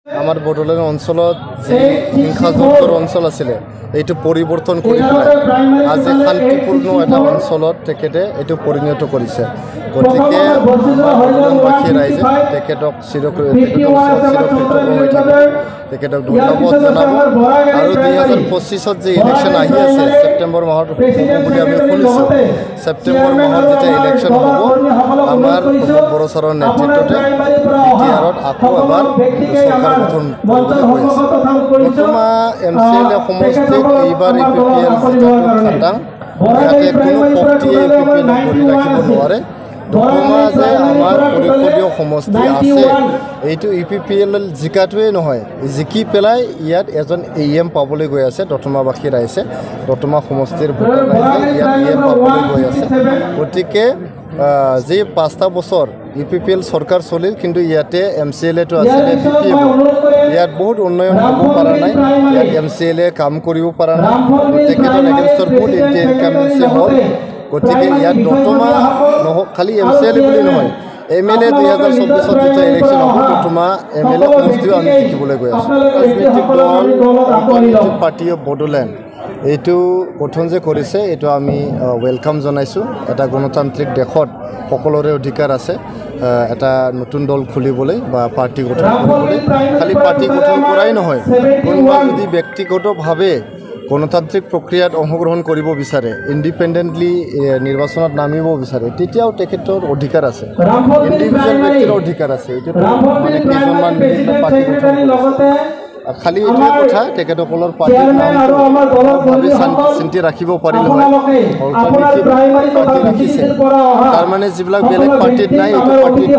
আমাৰ বড়োলেণ্ড অঞ্চলত যে হিংসাযুক্তৰ অঞ্চল আছিলে এইটো পৰিৱৰ্তন কৰি আজি শান্তিপূৰ্ণ এটা অঞ্চলত তেখেতে এইটো পৰিণত কৰিছে। গতিকে বড়োলেণ্ডবাসী ৰাইজে তেখেতক চিৰকৃতজ্ঞ হৈ থাকিব, তেখেতক ধন্যবাদ জনাব। আৰু 2025 যে ইলেকশ্যন আহি আছে ছেপ্টেম্বৰ মাহত হ'ব বুলি আমি শুনিছোঁ। ছেপ্টেম্বৰ মাহত যেতিয়া ইলেকশ্যন হ'ব আমাৰ প্ৰমোদ বড়ো ছাৰৰ নেতৃত্বতে বিটিআৰত আকৌ এবাৰ চৰকাৰ গঠন কৰিবলৈ গৈ আছে। বৰ্তমান MCLA সমষ্টিত এইবাৰ EPPL জিতাটো খাটাং, ইয়াতে কোনো শক্তিয়ে EPPL ধৰি ৰাখিব নোৱাৰে। দতমা যে আমাৰ পৰিষদীয় সমষ্টি আছে এইটো EPPL জিকাটোৱেই নহয়, জিকি পেলাই ইয়াত এজন AM পাবলৈ গৈ আছে। দতমাবাসী ৰাইজে দতমা সমষ্টিৰ ভোটাৰ ৰাইজে ইয়াত AM পাবলৈ গৈ আছে। গতিকে যি 5টা বছৰ EPPL চৰকাৰ চলিল, কিন্তু ইয়াতে MCLAটো আছিলে BPF, ইয়াত বহুত উন্নয়ন হ'ব পৰা নাই, ইয়াত MCLA কাম কৰিব পৰা নাই, তেখেতৰ এগেইনষ্টত বহুত ইনকামেঞ্চি হ'ল। গতিকে ইয়াত দতমা নহওক, খালি MCLA বুলি নহয়, MLA 2024 যেতিয়া ইলেকশ্যন হ'ব দতমা MLA সমষ্টিও আমি জিকিবলৈ গৈ আছোঁ। ৰাজনৈতিক দল অল্টাৰনেটিভ পাৰ্টি অফ বড়োলেণ্ড এইটো গঠন যে কৰিছে এইটো আমি ৱেলকাম জনাইছোঁ। এটা গণতান্ত্ৰিক দেশত সকলোৰে অধিকাৰ আছে এটা নতুন দল খুলিবলৈ বা পাৰ্টি গঠন কৰিবলৈ। খালি পাৰ্টি গঠন কৰাই নহয়, কোনোবা যদি ব্যক্তিগতভাৱে গণতান্ত্ৰিক প্ৰক্ৰিয়াত অংশগ্ৰহণ কৰিব বিচাৰে, ইণ্ডিপেণ্ডেণ্টলি নিৰ্বাচনত নামিব বিচাৰে, তেতিয়াও তেখেতৰ অধিকাৰ আছে, ইণ্ডিভিজুৱেল ব্যক্তিৰ অধিকাৰ আছে। এইটো মানে কেইজনমান পাৰ্টি গঠন কৰিছে। খালি এইটোৱে কথা, তেখেতসকলৰ পাৰ্টিৰ নামটো ভাবি চিন্তি ৰাখিব পাৰিলে হয়। অল্টাৰনেটিভ পাৰ্টি ৰাখিছে, তাৰমানে যিবিলাক বেলেগ পাৰ্টিত নাই এইটো পাৰ্টিত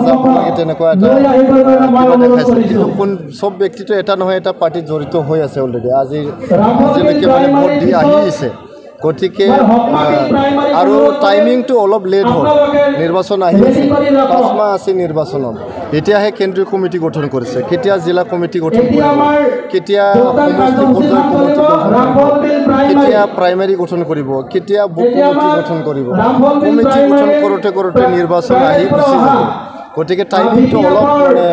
যাব লাগে তেনেকুৱা এটা কিবা দেখাইছে। কিন্তু চব ব্যক্তিটো এটা নহয় এটা পাৰ্টিত জড়িত হৈ আছে অলৰেডি, আজিলৈকে মানে ভোট দি আহিছে। গতিকে আৰু টাইমিংটো অলপ লেট হ'ল, নিৰ্বাচন আহি আছে, 5 মাহ আছে নিৰ্বাচনত। এতিয়াহে কেন্দ্ৰীয় কমিটি গঠন কৰিছে, কেতিয়া জিলা কমিটি গঠন কৰিব, কেতিয়া সমষ্টি পৰ্যায়ৰ কমিটি গঠন কৰিব, কেতিয়া প্ৰাইমেৰী গঠন কৰিব, কেতিয়া বুথ কমিটি গঠন কৰিব। কমিটি গঠন কৰোঁতে কৰোঁতে নিৰ্বাচন আহি গুচি যাব। গতিকে টাইমিংটো অলপ মানে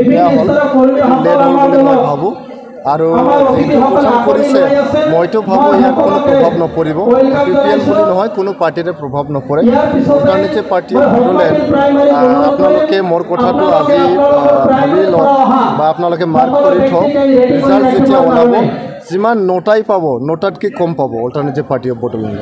বেয়া হ'ল, লেট হ'ল বুলি মই ভাবোঁ। আৰু যিটো গঠন কৰিছে মইতো ভাবোঁ ইয়াত কোনো প্ৰভাৱ নপৰিব। EPPL বুলি নহয়, কোনো পাৰ্টিৰে প্ৰভাৱ নপৰে। অল্টাৰনেটিভ পাৰ্টি বড়োলেণ্ড আপোনালোকে মোৰ কথাটো আজি ভাবি লওক বা আপোনালোকে মাৰ্ক কৰি থওক। ৰিজাল্ট যেতিয়া ওলাব যিমান নোটাই পাব, নোটাতকৈ কম পাব অল্টাৰনেটিভ পাৰ্টি অফ বড়োলেণ্ড।